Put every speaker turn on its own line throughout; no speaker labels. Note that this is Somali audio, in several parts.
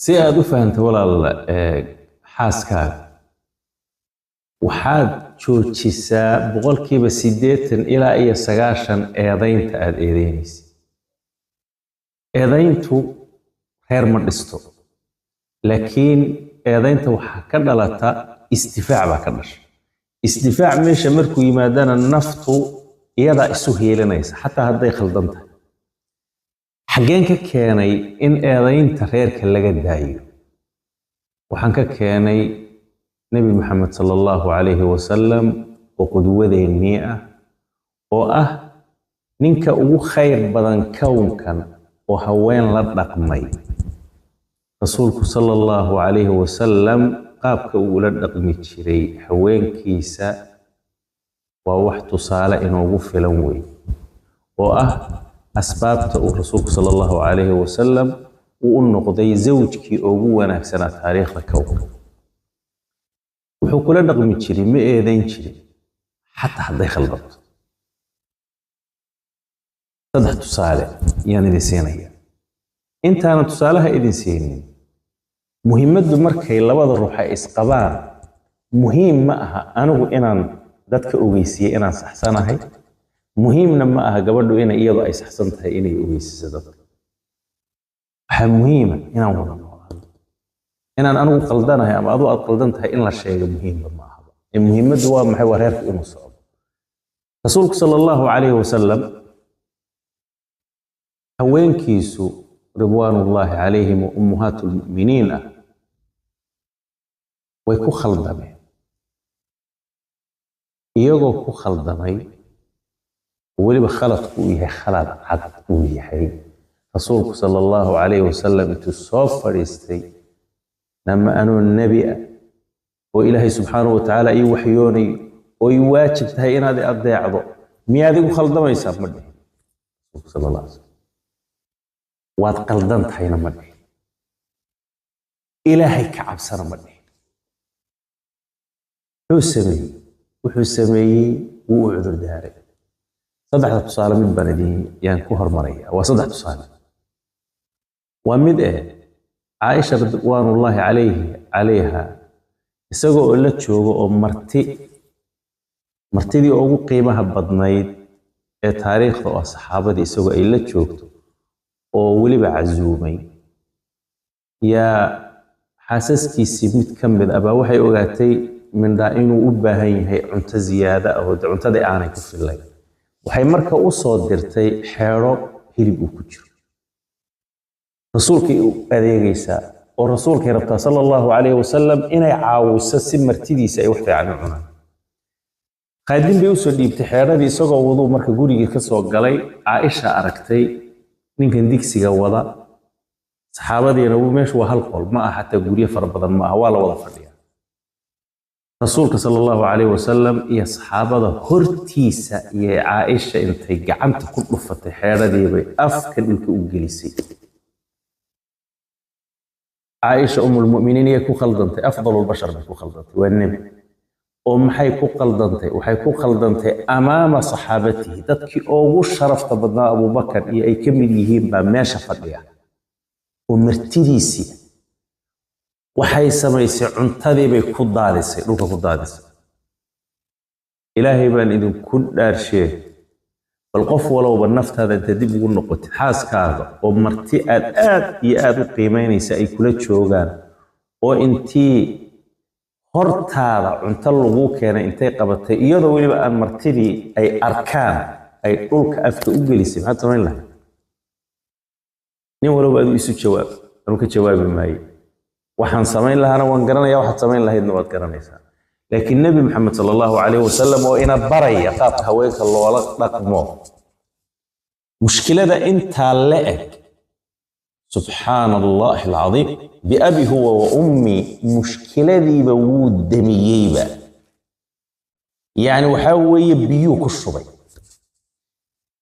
si aad u fahanto walaal xaaskaaga waxaad joojisaa boqolkiiba 80 ilaa iyo 90 eedaynta aad eedaynaysid. eedayntu reer ma dhisto, laakiin eedaynta waxaa ka dhalata isdifaac baa ka dhasha. isdifaac meesha markuu yimaadana naftu iyadaa isu heelanaysa xataa hadday khaldan tahay. xageen ka keenay in eedaynta reerka laga daayo? waxaan ka keenay nabi maxamed sallallahu alayhi wasallam oo qudwadeennii ah oo ah ninka ugu khayr badan kownkan oo haween la dhaqmay. rasuulku sallallahu alayhi wasallam qaabka uu la dhaqmi jiray haweenkiisa waa wax tusaale inoogu filan weey oo ah asbaabta uu rasuulku sallallahu alayhi wasallam uu noqday zawjkii ugu wanaagsanaa taariikhda kownka. wuxuu kula dhaqmi jiray ma eedayn jiray xataa hadday khaldanto. saddex tusaale yaan idin siinaya. intaana tusaalaha idin siinin, muhiimaddu markay labada ruux ay isqabaan muhiim ma aha anigu inaan dadka ogeysiiyo inaan saxsanahay, muhiimna ma aha gabadhu inay iyadu ay saxsan tahay inay ogeysiiso dadka. waxaa muhiima inaan wada noolaano. inaan anigu qaldanahay ama adu aad qaldan tahay in la sheego muhiimba ma aha. muhiimaddu waa maxay? waa reerku inuu socdo. rasuulku sallallahu alayhi wasallam haweenkiisu ridwaanullaahi calayhim wa ummuhaatul mu'miniin ah way ku khaldameen. iyagoo ku khaldamay weliba khaladku uu yahay khalad cad uu yahay, rasuulku sallallahu alayhi wasallam intuu soo fadhiistay lama anuu nebi ah oo ilaahay subxaanahu wa tacaala ii waxyoonayo oo ii waajib tahay inaad adeecdo miyaad igu khaldamaysaa? ma dhihin. rasuulku sallallahu alayhi wasallam waad qaldan tahayna ma dhihin. ilaahay ka cabsana ma dhihin. wuxuu sameeyey wuu u cudur daaray. saddexda tusaale mid baan idin yaan ku hormaraya. waa saddex tusaale. waa mid caaisha ridwaanullaahi calayha isagoo oo la joogo oo martidii ugu qiimaha badnayd ee taariikhda oo saxaabadii isagoo ay la joogto oo weliba casuumay yaa xaasaskiisii mid ka mid ah baa waxay ogaatay mindhaa inuu u baahan yahay cunto ziyaada ah oo cuntadii aanay ku fillayn. waxay marka u soo dirtay xeero hilib uu ku jiro. rasuulkay u adeegaysaa oo rasuulkay rabtaa sallallahu alayhi wasallam inay caawiso si martidiisa ay wax fiican u cunaan. qaadin bay u soo dhiibtay xeeradii isagoo waduu marka gurigii ka soo galay. caaisha aragtay ninkan digsiga wada. saxaabadiina meeshu waa hal qol ma aha, xataa guryo fara badan ma aha, waa la wada fadhiyaa. rasuulka sallallahu alayhi wasallam iyo saxaabada hortiisa iyo caaisha intay gacanta ku dhufatay xeeradii bay afka dhulka u gelisay. caaisha umul mu'miniin iyo ku khaldantay afdalul bashar bay ku khaldantay, waa nebi. oo maxay ku khaldantay? waxay ku khaldantay amaama saxaabatihi, dadkii ugu sharafta badnaa abubakar iyo ay ka mid yihiin baa meesha fadhiya oo martidiisii. waxay samaysay cuntadii bay ku daadisay, dhulka ku daadisay. ilaahay baan idinku dhaarsheey, bal qof walowba naftaada inta dib ugu noqotid xaaskaaga oo marti aad iyo aad u qiimaynaysa ay kula joogaan oo intii hortaada cunto lagu keenay intay qabatay iyadoo weliba aan martidii ay arkaan ay dhulka afka u gelisay, maxaad samayn lahayd? nin walowba aduu isu jawaab. anuu ka jawaabi maayo. waxaan samayn lahaana waan garanayaa, waxaad samayn lahaydna waad garanaysaa. laakiin nebi maxamed sallallahu alayhi wasallam oo ina baraya qaabka haweenka loola dhaqmo. mushkilada intaa la eg subxaana allahi alcadiim biabi huwa wa ummi, mushkiladiiba wuu damiyeyba. yacni waxaa weeye biyuu ku shubay.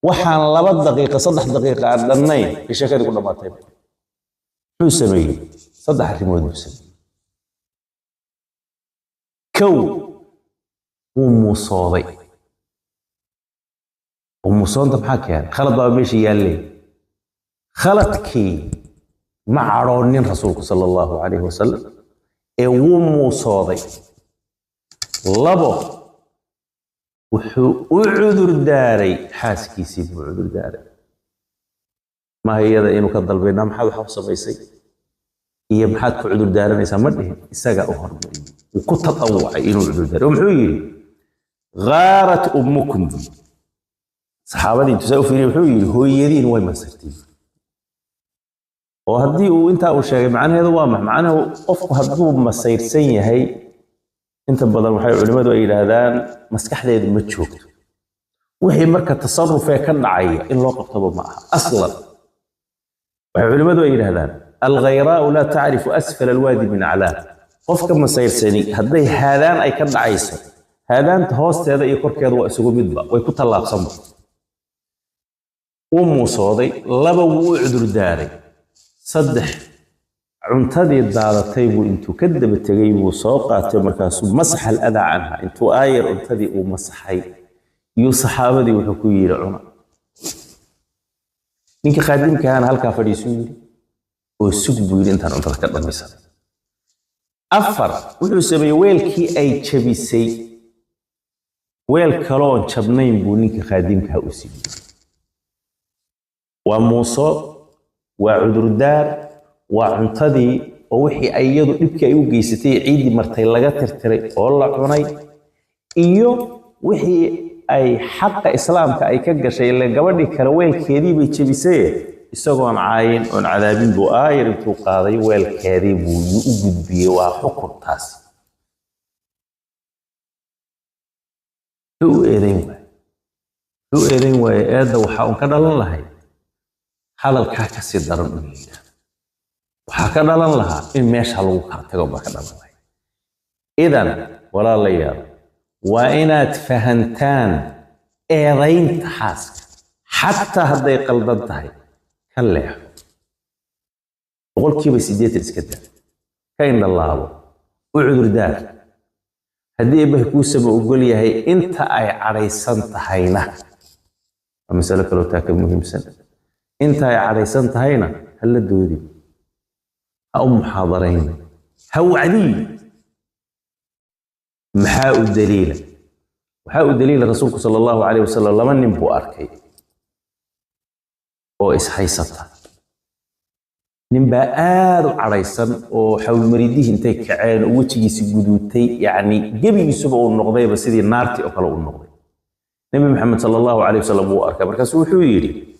waxaan 2 daqiiqo 3 daqiiqo aan dhannayn bay sheekadii ku dhammaatay. muxuu sameeyey? 3 arrimood buu sameeyey. kow, wuu muusooday. oo muusoonta maxaa keenay? khalad baa meesha yaalleen. khaladkii مع عرونين رسولك صلى الله عليه وسلم ومو صادي لبو وعذر داري حاسكي سيب عذر داري ما هي هذا إنه كذل بيننا محاد حفصة بيسي هي محاد كعذر داري نيسا مده إساقا أهر وكنت تطوع إنه عذر داري ومحوي غارت أمكم صحابة دي تساوي فيني محوي هو يدين وين ما سرتين وهدي وانت أول شيء معنا هذا وامح معنا أفق هدوب ما سير سيء هي انت بدل waxay culimadu ay yiraahdaan maskaxdeedu ma joogto wixii marka tasarruf ee ka dhacay in loo qabto ma aha aslan waxay culimadu ay yiraahdaan al-ghayraa la ta'rifu asfal al-wadi min a'la qofka ma sayrsani haday haadaan ay ka dhacayso haadaanta hoosteeda iyo korkeeda waa isugu midba way ku talaabsan وموصودي لبا وعذر داري صدح cuntadii daadatay buu intuu ka daba tagay buu soo qaatay markaas masax al-adha anha intuu aayar cuntadii uu masaxay iyo saxaabadii wuxuu ku yiri cuna ninka qaadimka aan halka fadhiiso yiri oo sug buu yiri intaan cuntada ka dhamaysan afar wuxuu sameeyay weelkii ay jabisay weel kaloon jabnayn buu ninka qaadimka u siiyay waa muuso waa cudur daar وعنتدي ووحي أيضا نبكي أيو جيستي عيدي مرتي لغا ترتري والله عني إيو وحي أي حق إسلام كأي كجشي اللي قبلني كرويل كذي بيتشبيسيه يسوون عاين عن عذابين بو آير انتو قاضي ويل كذي بو يؤجد بيه وحكم تاس هو إذن واي هذا وحاون كذا الله هاي حال الكاكسي درن waxaa ka dhalan lahaa in meesha lagu kala tago ba ka dhalan lahaa idan walaalayaal waa inaad fahantaan eedaynta xaaska xataa hadday qaldan tahay ka leexo boqolkiiba 8 iska daa ka indhalaabo u cudur daar haddii eebbahay kuu sama ogol yahay inta ay cadhaysan tahayna waa masalo kaloo taa ka muhiimsan inta ay cadhaysan tahayna hala doodi أو محاضرين هو عدي محاء الدليل رسولك صلى الله عليه وسلم لما نبو أركي أو إسحيصتها نبا عريسا أو حول مريديه انتي كعين ووجهي سجدوتي يعني جبي يسبقوا النقضية بس هذه النارتي أقلوا النقضية نبي محمد صلى الله عليه وسلم هو أركي بركز وحويري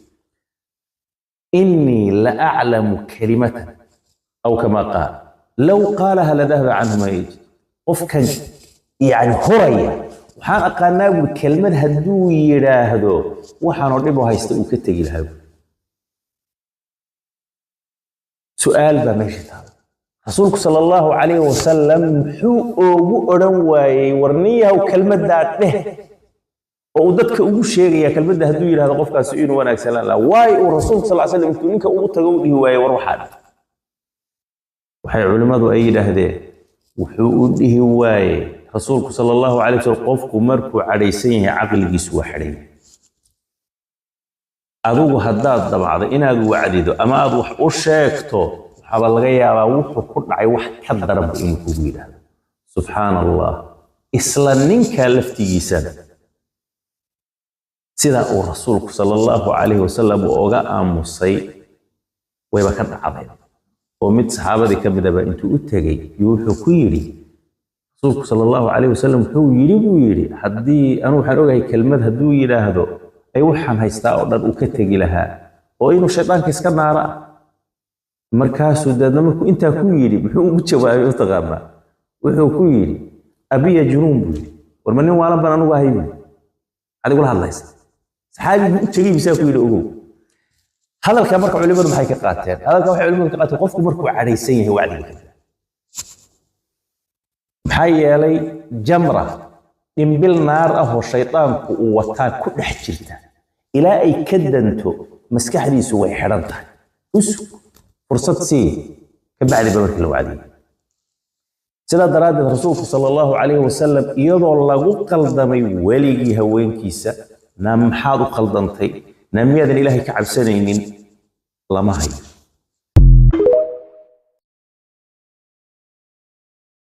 إني لأعلم كلمة أو كما قال لو قالها لذهب عنه ما يجي وفكا يعني هرية وحان أقالنا بكلمة هدو يراهدو وحان ربو هايستقو كتاقي لهاو سؤال بماشي هذا رسولك صلى الله عليه وسلم حو أوغو أرواي ورنية وكلمة دات به وددك أوغو شيغي كلمة هدو يراهدو قفكا سؤين وانا أكسلان لا واي ورسولك صلى الله عليه وسلم انتو نينك أوغو تغوده واي وروحان waxay culimadu ay yiraahdeen wuxuu u dhihi waayay rasuulku sallallahu alayhi wasallam qofku markuu cadhaysan yahay aqligiisu waa xidhay adigu haddaad damacdo inaad wacdido ama aad wax u sheegto waxaa laga yaabaa wuxuu ku dhacay wax ka daran inuu kugu yiraahdo subhanallah isla ninka laftigiisa sida uu rasuulku sallallahu alayhi wasallam uga aamusay wayba ka dhacday ومد صحابة كمدبا انتو اتاقي يوحو كيري رسولك صلى الله عليه وسلم هو يري حدي أنو حروغي كلمات هدو يراهدو أي وحان هايستاو داد وكتاقي لها وإنو الشيطان كيسكر نارا مركاسو داد نمكو انتا كيري بحو مجوابي وتغاما وحو كيري أبي جنون بي ورمانين وعلم بان أنو باهيبي هذا يقول الله يسا صحابي بيقول بيساو كيري أقول هذا الكلام علماء محاي كقاتل هذا الكلام علماء كقاتل قفكم مركو عريسين هو عدل محاي لي جمرة إن بالنار أهو الشيطان وطان كل حجرته إلى أي كدنتو مسكح دي سوى حرنته أسك فرصة سي كبعد بمرك الوعدي سلا دراد الرسول صلى الله عليه وسلم يضع الله قلدمي وليجي هوين كيسا نام حاضو قلدنتي نمياد الإلهي كعب سنين لما هي